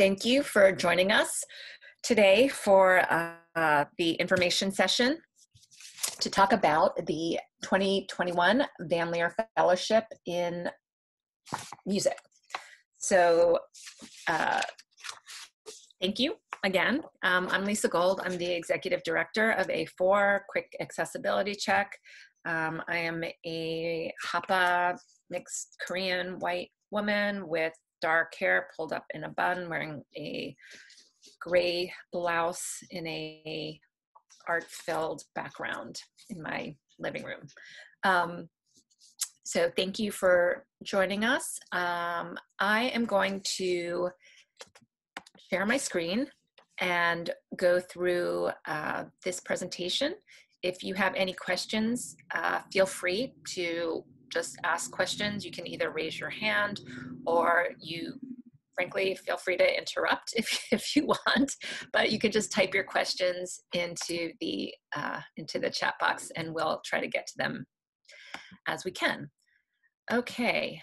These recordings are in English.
Thank you for joining us today for the information session to talk about the 2021 Van Lier Fellowship in Music. So thank you again. I'm Lisa Gold. I'm the Executive Director of A4, Quick Accessibility Check. I am a Hapa mixed Korean white woman with dark hair pulled up in a bun, wearing a gray blouse in a art-filled background in my living room. So thank you for joining us. I am going to share my screen and go through this presentation. If you have any questions, feel free to just ask questions. You can either raise your hand or frankly, feel free to interrupt if you want, but you can just type your questions into the chat box and we'll try to get to them as we can. Okay,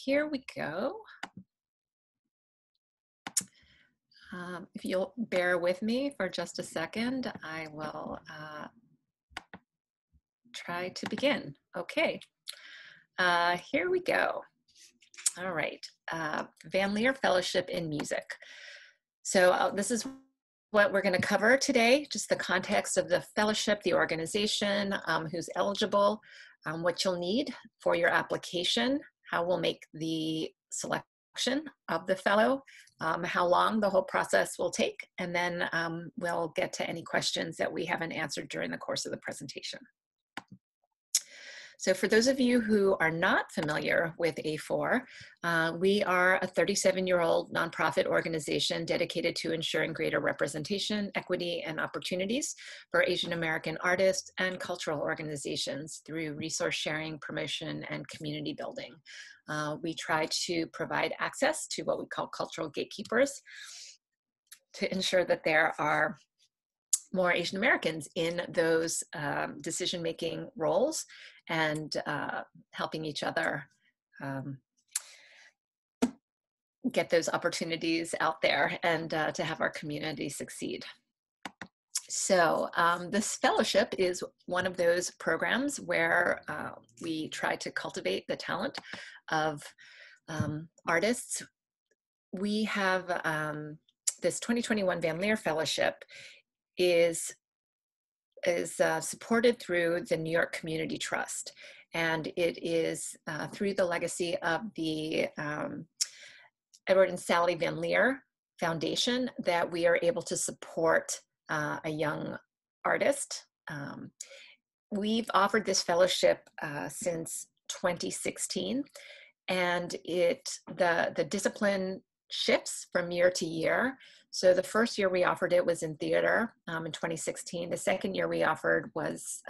here we go. If you'll bear with me for just a second, I will try to begin. Okay, here we go. All right, Van Lier Fellowship in Music. So this is what we're going to cover today, just the context of the fellowship, the organization, who's eligible, what you'll need for your application, how we'll make the selection of the fellow, how long the whole process will take, and then we'll get to any questions that we haven't answered during the course of the presentation. So for those of you who are not familiar with A4, we are a 37-year-old nonprofit organization dedicated to ensuring greater representation, equity, and opportunities for Asian American artists and cultural organizations through resource sharing, promotion, and community building. We try to provide access to what we call cultural gatekeepers to ensure that there are more Asian Americans in those decision-making roles and helping each other get those opportunities out there and to have our community succeed. So this fellowship is one of those programs where we try to cultivate the talent of artists. We have this 2021 Van Lier Fellowship is supported through the New York Community Trust, and it is through the legacy of the Edward and Sally Van Lier Foundation that we are able to support a young artist. We've offered this fellowship since 2016, and the discipline shifts from year to year. So the first year we offered it was in theater in 2016. The second year we offered was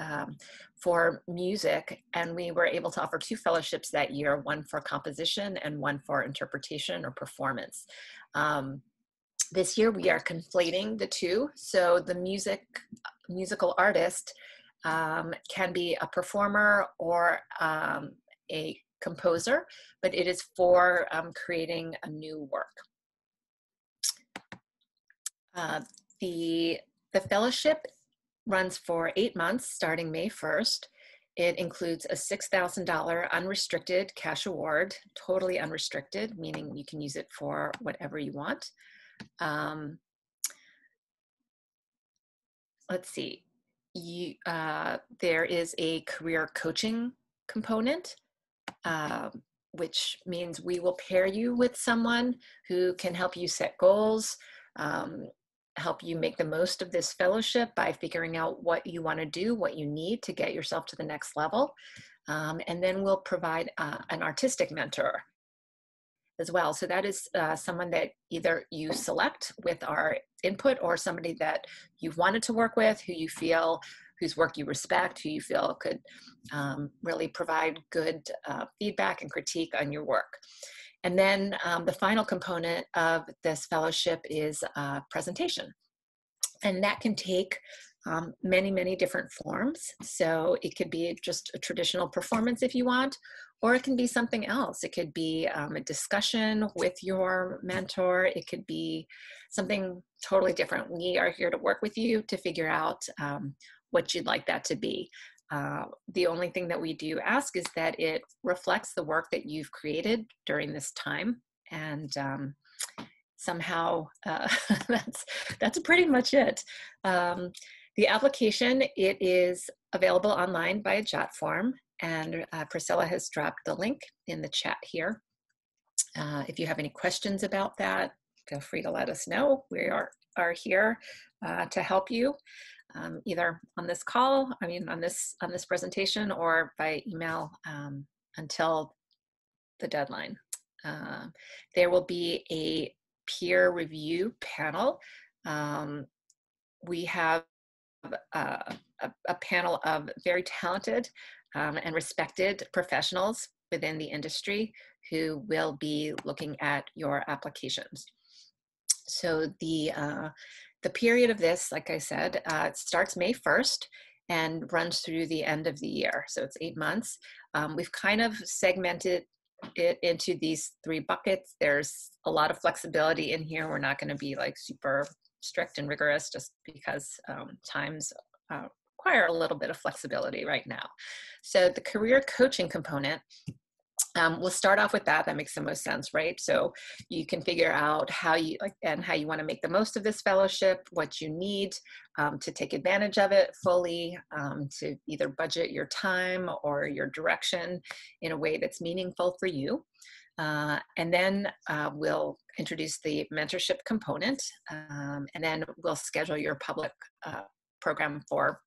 for music, and we were able to offer 2 fellowships that year, one for composition and one for interpretation or performance. This year we are conflating the two. So the musical artist can be a performer or a composer, but it is for creating a new work. The fellowship runs for 8 months starting May 1st. It includes a $6,000 unrestricted cash award, totally unrestricted, meaning you can use it for whatever you want. Let's see, there is a career coaching component, which means we will pair you with someone who can help you set goals, help you make the most of this fellowship by figuring out what you want to do, what you need to get yourself to the next level. And then we'll provide an artistic mentor as well. So that is someone that either you select with our input or somebody that you've wanted to work with, who you feel, whose work you respect, who you feel could really provide good feedback and critique on your work. And then the final component of this fellowship is presentation. And that can take many, many different forms. So it could be just a traditional performance if you want, or it can be something else. It could be a discussion with your mentor. It could be something totally different. We are here to work with you to figure out what you'd like that to be. The only thing that we do ask is that it reflects the work that you've created during this time. And somehow that's pretty much it. The application, it is available online by a JOT form, and Priscilla has dropped the link in the chat here. If you have any questions about that, feel free to let us know. We are here to help you, either on this call, on this presentation, or by email until the deadline. There will be a peer review panel. We have a panel of very talented and respected professionals within the industry who will be looking at your applications. So the period of this, like I said, it starts May 1st and runs through the end of the year. So it's 8 months. We've kind of segmented it into these 3 buckets. There's a lot of flexibility in here. We're not going to be like super strict and rigorous, just because times require a little bit of flexibility right now. So the career coaching component, we'll start off with that. That makes the most sense, right? So you can figure out how you want to make the most of this fellowship, what you need to take advantage of it fully, to either budget your time or your direction in a way that's meaningful for you. And then we'll introduce the mentorship component, and then we'll schedule your public program for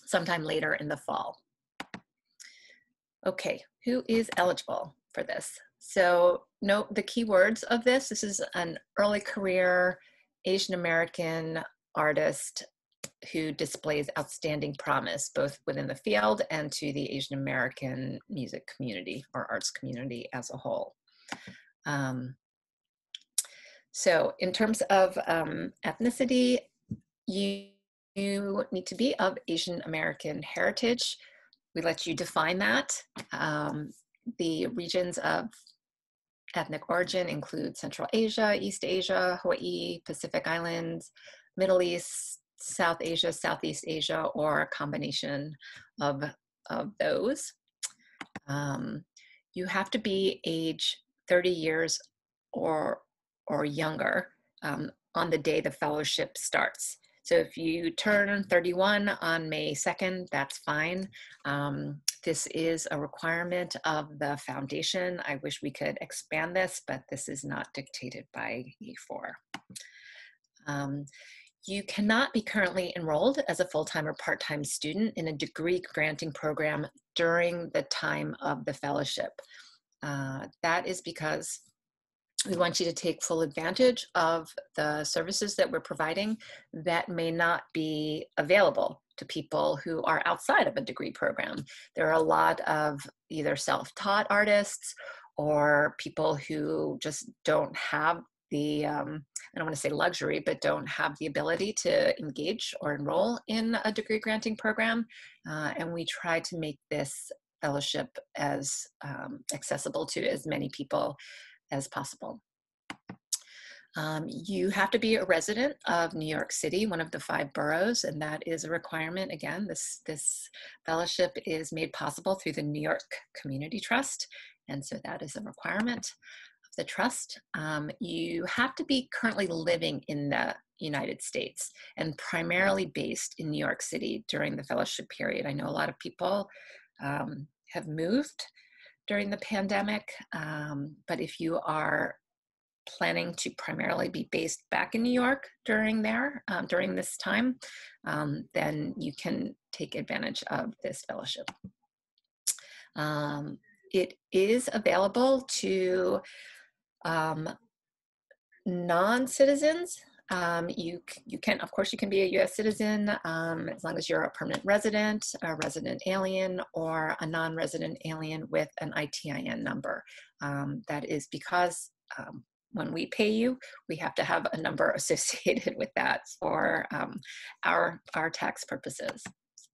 sometime later in the fall. Okay, who is eligible for this? So note the key words of this. This is an early career Asian American artist who displays outstanding promise, both within the field and to the Asian American music community or arts community as a whole. So in terms of ethnicity, you need to be of Asian American heritage. We let you define that. The regions of ethnic origin include Central Asia, East Asia, Hawaii, Pacific Islands, Middle East, South Asia, Southeast Asia, or a combination of those. You have to be age 30 years or younger on the day the fellowship starts. So if you turn 31 on May 2nd, that's fine. This is a requirement of the foundation. I wish we could expand this, but this is not dictated by E4. You cannot be currently enrolled as a full-time or part-time student in a degree granting program during the time of the fellowship. That is because we want you to take full advantage of the services that we're providing that may not be available to people who are outside of a degree program. There are a lot of either self-taught artists or people who just don't have the, I don't want to say luxury, but don't have the ability to engage or enroll in a degree granting program. And we try to make this fellowship as accessible to as many people as possible. You have to be a resident of New York City, one of the 5 boroughs, and that is a requirement. Again, this fellowship is made possible through the New York Community Trust, and so that is a requirement of the trust. You have to be currently living in the United States and primarily based in New York City during the fellowship period. I know a lot of people have moved during the pandemic, but if you are planning to primarily be based back in New York during this time, then you can take advantage of this fellowship. It is available to non-citizens. You can, of course, you can be a U.S. citizen as long as you're a permanent resident, a resident alien, or a non-resident alien with an ITIN number. That is because when we pay you, we have to have a number associated with that for our tax purposes.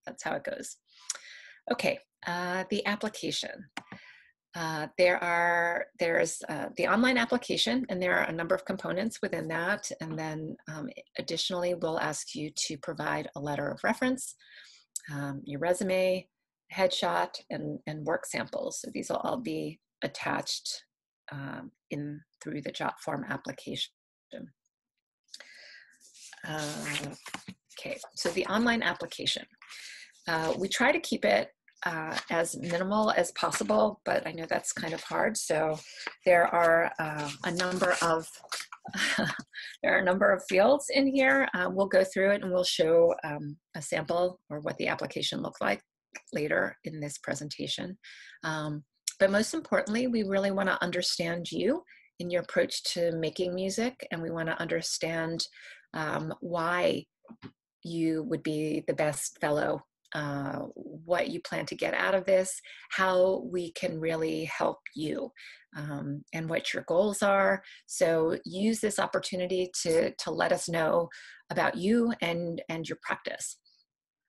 That's how it goes. Okay, the application. There's the online application, and there are a number of components within that. And then additionally, we'll ask you to provide a letter of reference, your resume, headshot, and work samples. So these will all be attached through the job form application. Okay, so the online application. We try to keep it as minimal as possible, but I know that's kind of hard. So there are a number of fields in here. We'll go through it and we'll show a sample or what the application looks like later in this presentation. But most importantly, we really want to understand you in your approach to making music, and we want to understand why you would be the best fellow, what you plan to get out of this, how we can really help you, and what your goals are. So use this opportunity to let us know about you and your practice.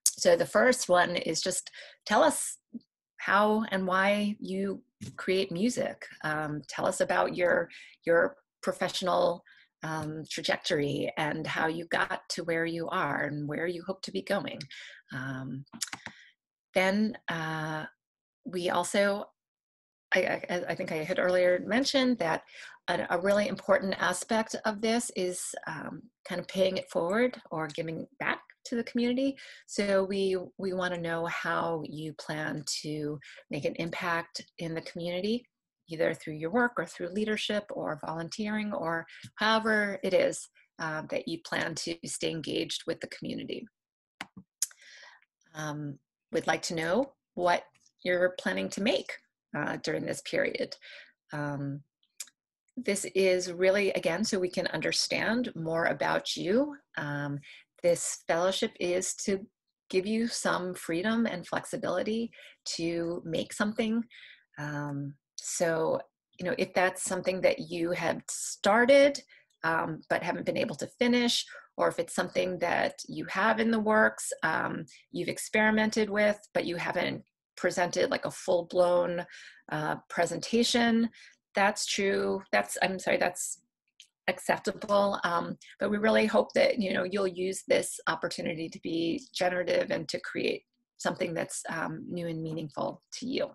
So the first one is just tell us how and why you create music. Tell us about your professional trajectory and how you got to where you are and where you hope to be going. Then we also, I think I had earlier mentioned that a really important aspect of this is kind of paying it forward or giving back to the community. So we want to know how you plan to make an impact in the community, either through your work or through leadership or volunteering or however it is that you plan to stay engaged with the community. We'd like to know what you're planning to make during this period. This is really, again, so we can understand more about you. This fellowship is to give you some freedom and flexibility to make something. So, if that's something that you have started but haven't been able to finish, or if it's something that you have in the works, you've experimented with, but you haven't presented like a full-blown presentation, that's true. That's acceptable. But we really hope that, you'll use this opportunity to be generative and to create something that's new and meaningful to you.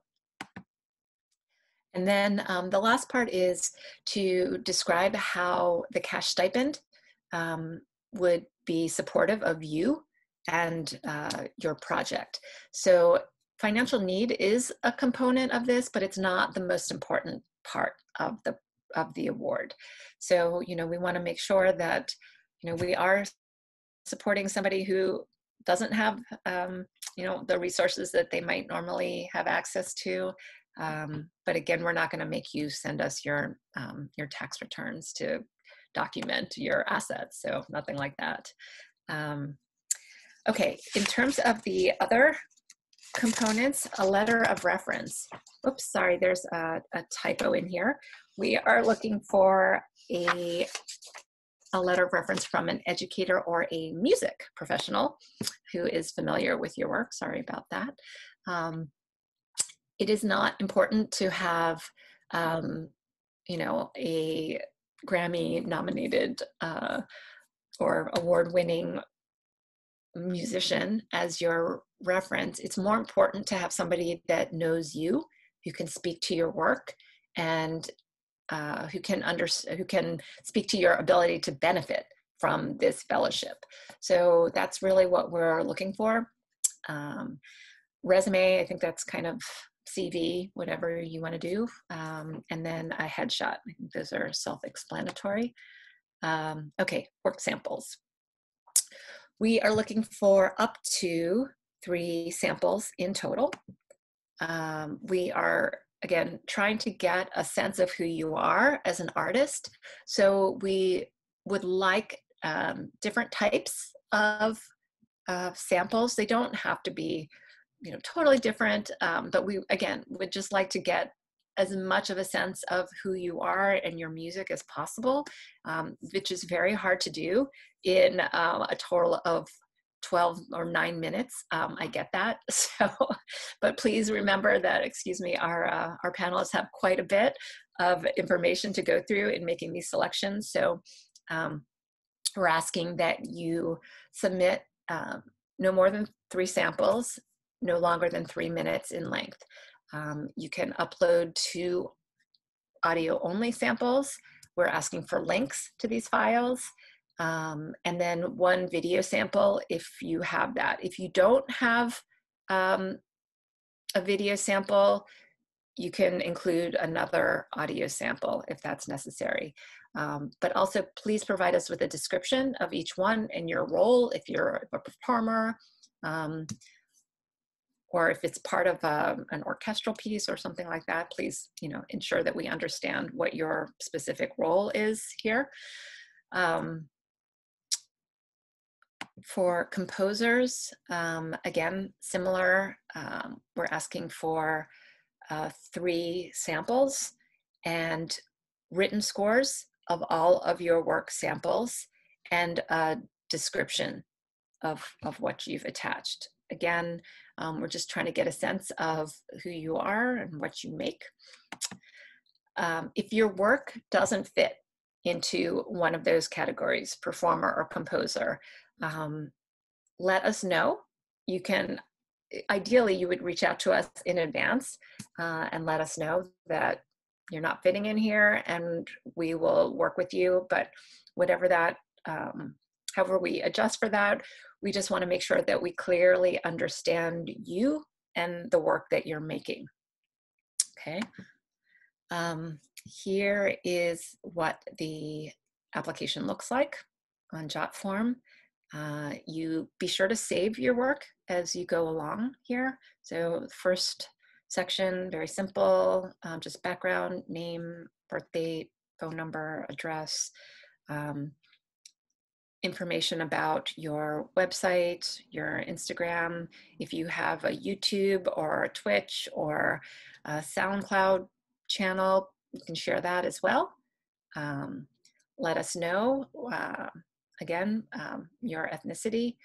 And then the last part is to describe how the cash stipend would be supportive of you and your project. So financial need is a component of this, but it's not the most important part of the award. So, we want to make sure that, we are supporting somebody who doesn't have, the resources that they might normally have access to. But again, we're not going to make you send us your tax returns to document your assets. So nothing like that. Okay, in terms of the other components, a letter of reference. Oops, sorry, there's a typo in here. We are looking for a letter of reference from an educator or a music professional who is familiar with your work. Sorry about that. It is not important to have, a Grammy nominated or award-winning musician as your reference. It's more important to have somebody that knows you, who can speak to your work, and who can speak to your ability to benefit from this fellowship. So that's really what we're looking for. Resume, I think that's kind of CV, whatever you want to do, and then a headshot. I think those are self-explanatory. Okay, work samples. We are looking for up to 3 samples in total. We are, again, trying to get a sense of who you are as an artist. So we would like different types of samples. They don't have to be, totally different, but we, again, would just like to get as much of a sense of who you are and your music as possible, which is very hard to do in a total of 12 or 9 minutes. I get that. So, but please remember that, excuse me, our panelists have quite a bit of information to go through in making these selections. So we're asking that you submit no more than 3 samples, no longer than 3 minutes in length. You can upload 2 audio only samples. We're asking for links to these files. And then 1 video sample if you have that. If you don't have a video sample, you can include another audio sample if that's necessary. But also please provide us with a description of each one and your role if you're a performer, or if it's part of an orchestral piece or something like that. Please, ensure that we understand what your specific role is here. For composers, again, similar, we're asking for 3 samples and written scores of all of your work samples and a description of what you've attached. Again, we're just trying to get a sense of who you are and what you make. If your work doesn't fit into one of those categories, performer or composer, let us know. You can, ideally, you would reach out to us in advance and let us know that you're not fitting in here, and we will work with you. But whatever that, however we adjust for that, we just want to make sure that we clearly understand you and the work that you're making. Okay. Here is what the application looks like on JotForm. You be sure to save your work as you go along here. So the first section, very simple, just background, name, birth date, phone number, address, information about your website, your Instagram. If you have a YouTube or a Twitch or a SoundCloud channel, you can share that as well. Let us know, again, your ethnicity,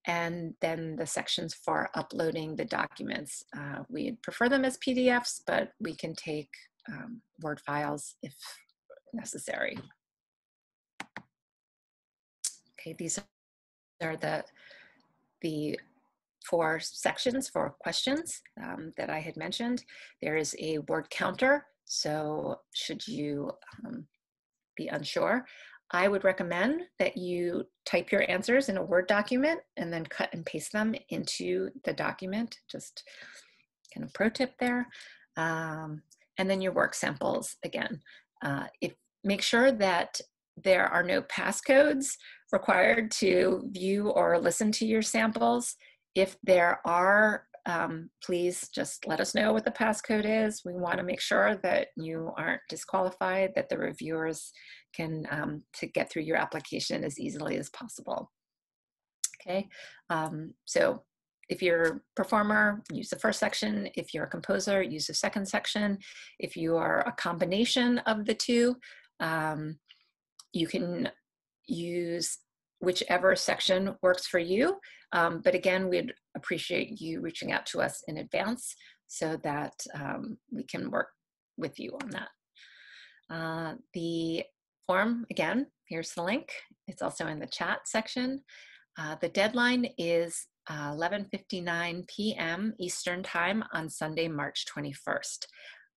and then the sections for uploading the documents. We'd prefer them as PDFs, but we can take Word files if necessary. Okay, these are the 4 sections for questions that I had mentioned. There is a word counter, so should you be unsure, I would recommend that you type your answers in a Word document and then cut and paste them into the document. Just kind of pro tip there. And then your work samples again. Make sure that there are no passcodes required to view or listen to your samples. If there are, please just let us know what the passcode is. We want to make sure that you aren't disqualified, that the reviewers can to get through your application as easily as possible. Okay, so if you're a performer, use the first section. If you're a composer, use the second section. If you are a combination of the two, you can use whichever section works for you. But again, we'd appreciate you reaching out to us in advance so that we can work with you on that. The form, again, here's the link. It's also in the chat section. The deadline is 11:59 p.m. Eastern Time on Sunday, March 21st.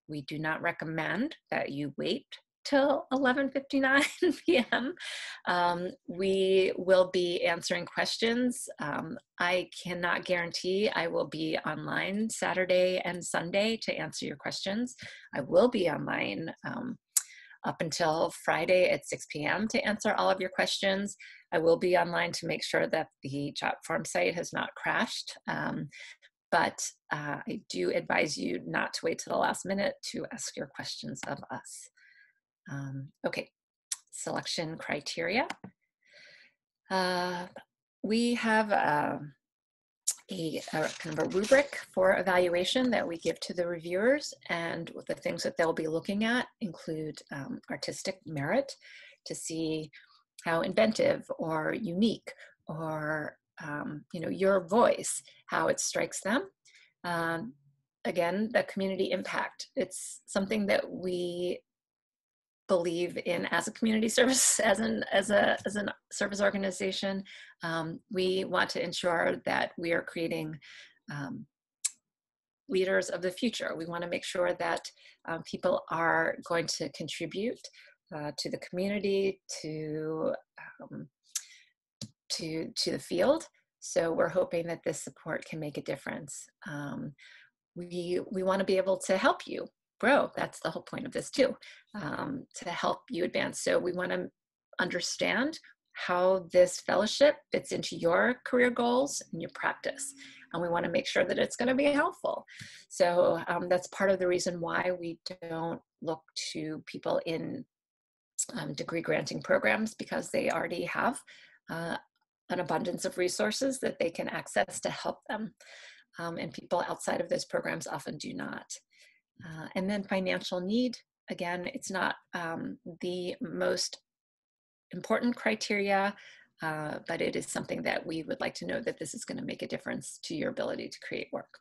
We do not recommend that you wait till 11:59 p.m. We will be answering questions. I cannot guarantee I will be online Saturday and Sunday to answer your questions. I will be online up until Friday at 6 p.m. to answer all of your questions. I will be online to make sure that the JotForm site has not crashed. But I do advise you not to wait till the last minute to ask your questions of us. Okay, selection criteria. We have kind of a rubric for evaluation that we give to the reviewers, and the things that they'll be looking at include artistic merit, to see how inventive or unique or your voice, how it strikes them. Again, the community impact. It's something that we believe in as a community service, as a service organization. We want to ensure that we are creating leaders of the future. We want to make sure that people are going to contribute to the community, to the field. So we're hoping that this support can make a difference. We want to be able to help you grow. That's the whole point of this too, to help you advance. So we want to understand how this fellowship fits into your career goals and your practice. And we want to make sure that it's going to be helpful. So that's part of the reason why we don't look to people in degree granting programs, because they already have an abundance of resources that they can access to help them. And people outside of those programs often do not. And then financial need, again, it's not the most important criteria, but it is something that we would like to know that this is going to make a difference to your ability to create work.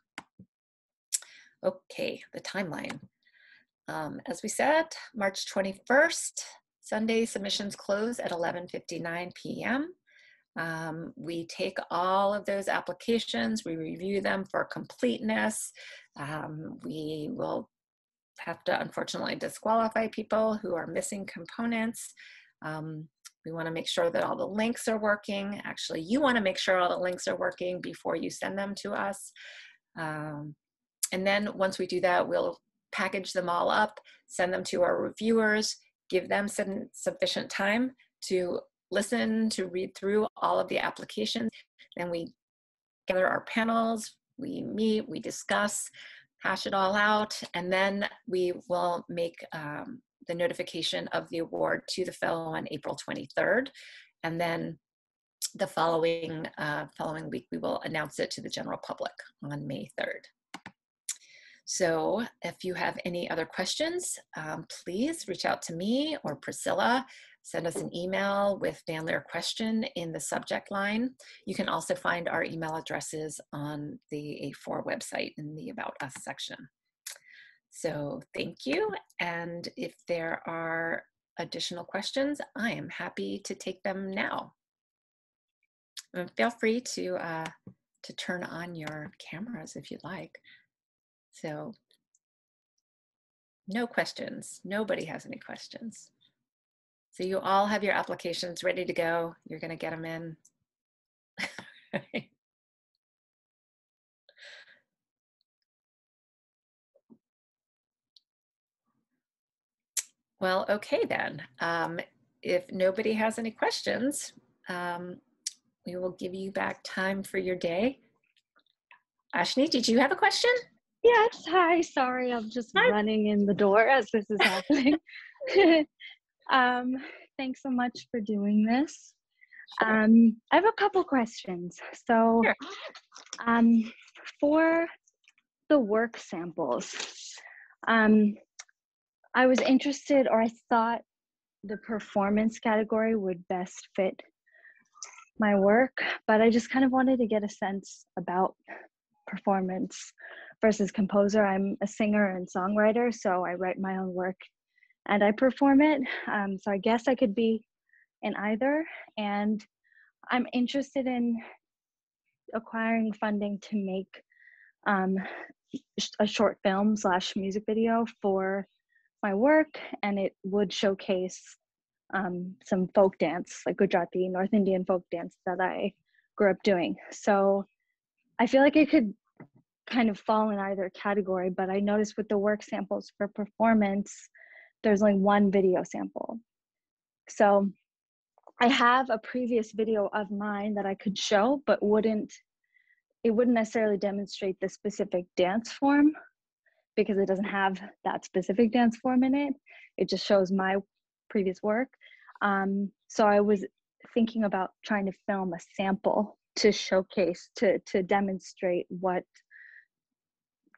Okay, the timeline. As we said, March 21st, Sunday submissions close at 11:59 p.m. We take all of those applications, we review them for completeness. We will have to unfortunately disqualify people who are missing components. We want to make sure that all the links are working. Actually, you want to make sure all the links are working before you send them to us. And then once we do that, we'll package them all up, send them to our reviewers, give them some sufficient time to listen, to read through all of the applications. Then we gather our panels, we meet, we discuss, hash it all out, and then we will make the notification of the award to the fellow on April 23rd. And then the following week, we will announce it to the general public on May 3rd. So if you have any other questions, please reach out to me or Priscilla. Send us an email with Dan Lier question in the subject line. You can also find our email addresses on the A4 website in the About Us section. So thank you. And if there are additional questions, I am happy to take them now. And feel free to turn on your cameras if you'd like. So no questions. Nobody has any questions. So you all have your applications ready to go. You're going to get them in. Well, okay then. If nobody has any questions, we will give you back time for your day. Ashni, did you have a question? Yes, hi, sorry, I'm just running in the door as this is happening. Thanks so much for doing this. I have a couple questions. So sure. For the work samples, I was interested, or I thought the performance category would best fit my work, but I just kind of wanted to get a sense about performance versus composer. I'm a singer and songwriter, so I write my own work and I perform it. So I guess I could be in either. And I'm interested in acquiring funding to make a short film / music video for my work, and it would showcase some folk dance, like Gujarati, North Indian folk dance that I grew up doing. So I feel like it could kind of fall in either category, but I noticed with the work samples for performance, there's only one video sample. So I have a previous video of mine that I could show, but it wouldn't necessarily demonstrate the specific dance form because it doesn't have that specific dance form in it. It just shows my previous work. So I was thinking about trying to film a sample to showcase, to demonstrate what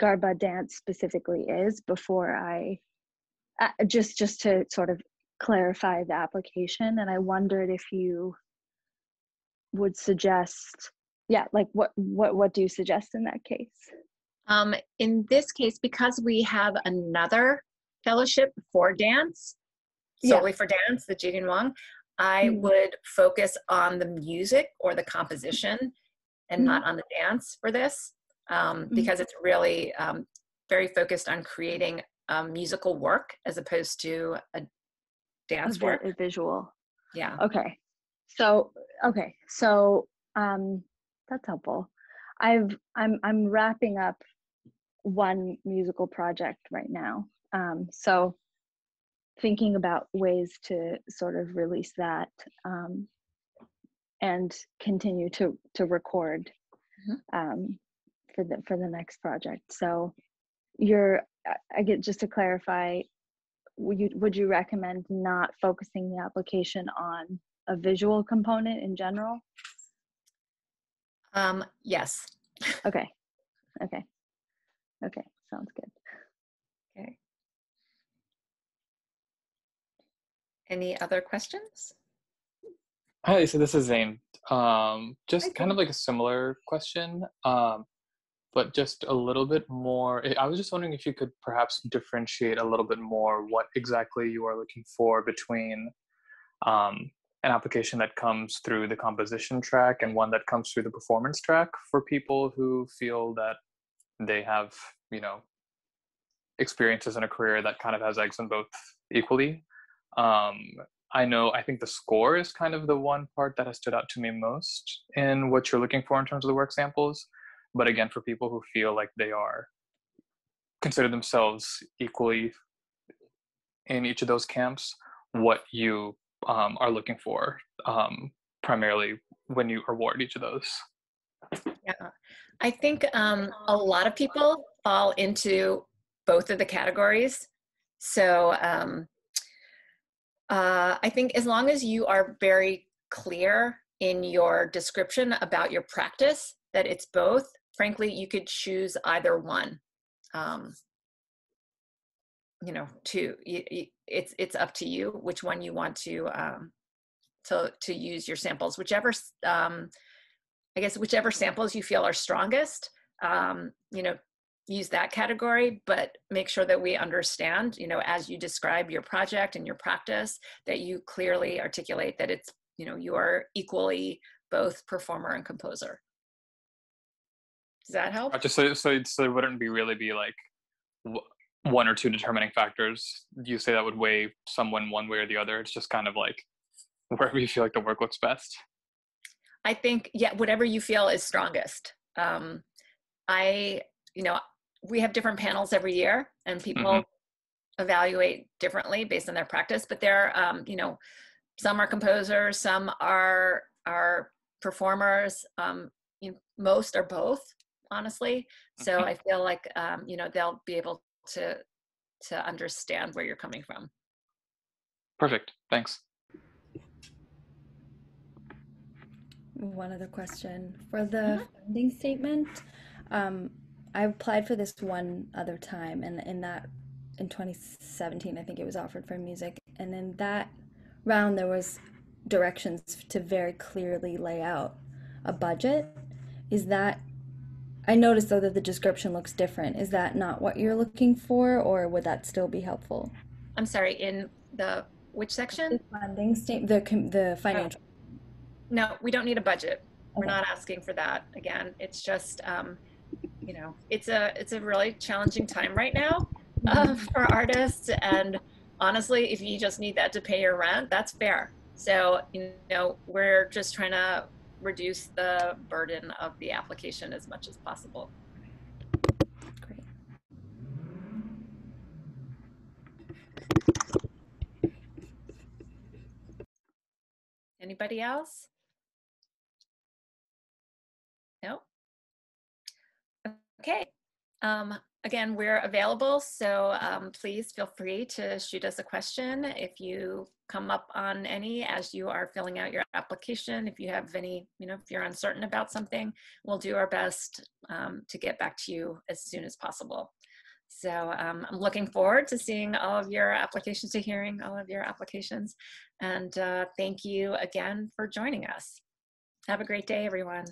Garba dance specifically is before I, just to sort of clarify the application. And I wondered if you would suggest Yeah, like what do you suggest in that case? In this case, because we have another fellowship for dance, Yeah. solely for dance, the Jigin Wang, I Mm-hmm. would focus on the music or the composition and Mm-hmm. not on the dance for this, Mm-hmm. because it's really very focused on creating musical work as opposed to a dance work. A visual. Yeah. Okay. So so that's helpful. I'm wrapping up one musical project right now. So thinking about ways to sort of release that, and continue to record, Mhm. for the next project. So you're, I get, just to clarify, would you recommend not focusing the application on a visual component in general? Yes. Okay. Okay. Okay. Sounds good. Okay. Any other questions? Hi, so this is Zane. Hi, Just kind of Zane. like a similar question, but just a little bit more. I was just wondering if you could perhaps differentiate a little bit more what exactly you are looking for between an application that comes through the composition track and one that comes through the performance track for people who feel that they have, you know, experiences in a career that kind of has eggs in both equally. Um, I think the score is kind of the one part that has stood out to me most in what you're looking for in terms of the work samples. But again, for people who feel like they are consider themselves equally in each of those camps, what you are looking for primarily when you award each of those. Yeah, I think a lot of people fall into both of the categories. So I think as long as you are very clear in your description about your practice, that it's both, frankly, you could choose either one. Um, you know, it's up to you which one you want to use your samples, whichever I guess whichever samples you feel are strongest, you know, use that category, but make sure that we understand, you know, as you describe your project and your practice, that you clearly articulate that it's, you know, you are equally both performer and composer. Does that help? Just so it wouldn't be like one or two determining factors. You say that would weigh someone one way or the other. It's just kind of like wherever you feel like the work looks best. I think, yeah, whatever you feel is strongest. You know, we have different panels every year and people evaluate differently based on their practice, but there are, you know, some are composers, some are performers, you know, most are both, honestly. So I feel like, you know, they'll be able to understand where you're coming from. Perfect. Thanks. One other question. For the funding statement, I applied for this one other time, and in 2017, I think it was offered for music. And in that round, there was directions to very clearly lay out a budget. Is that, I noticed though that the description looks different. Is that not what you're looking for, or would that still be helpful? I'm sorry, in the, which section? The funding statement, the financial. No, we don't need a budget. We're Okay. not asking for that. Again, it's just, you know, it's a really challenging time right now for artists. And honestly, if you just need that to pay your rent, that's fair. So, you know, we're just trying to reduce the burden of the application as much as possible. Great. Anybody else? No? Okay. Again, we're available, so please feel free to shoot us a question if you come up on any as you are filling out your application. If you have any, you know, if you're uncertain about something, we'll do our best to get back to you as soon as possible. So I'm looking forward to seeing all of your applications, to hearing all of your applications. And thank you again for joining us. Have a great day, everyone.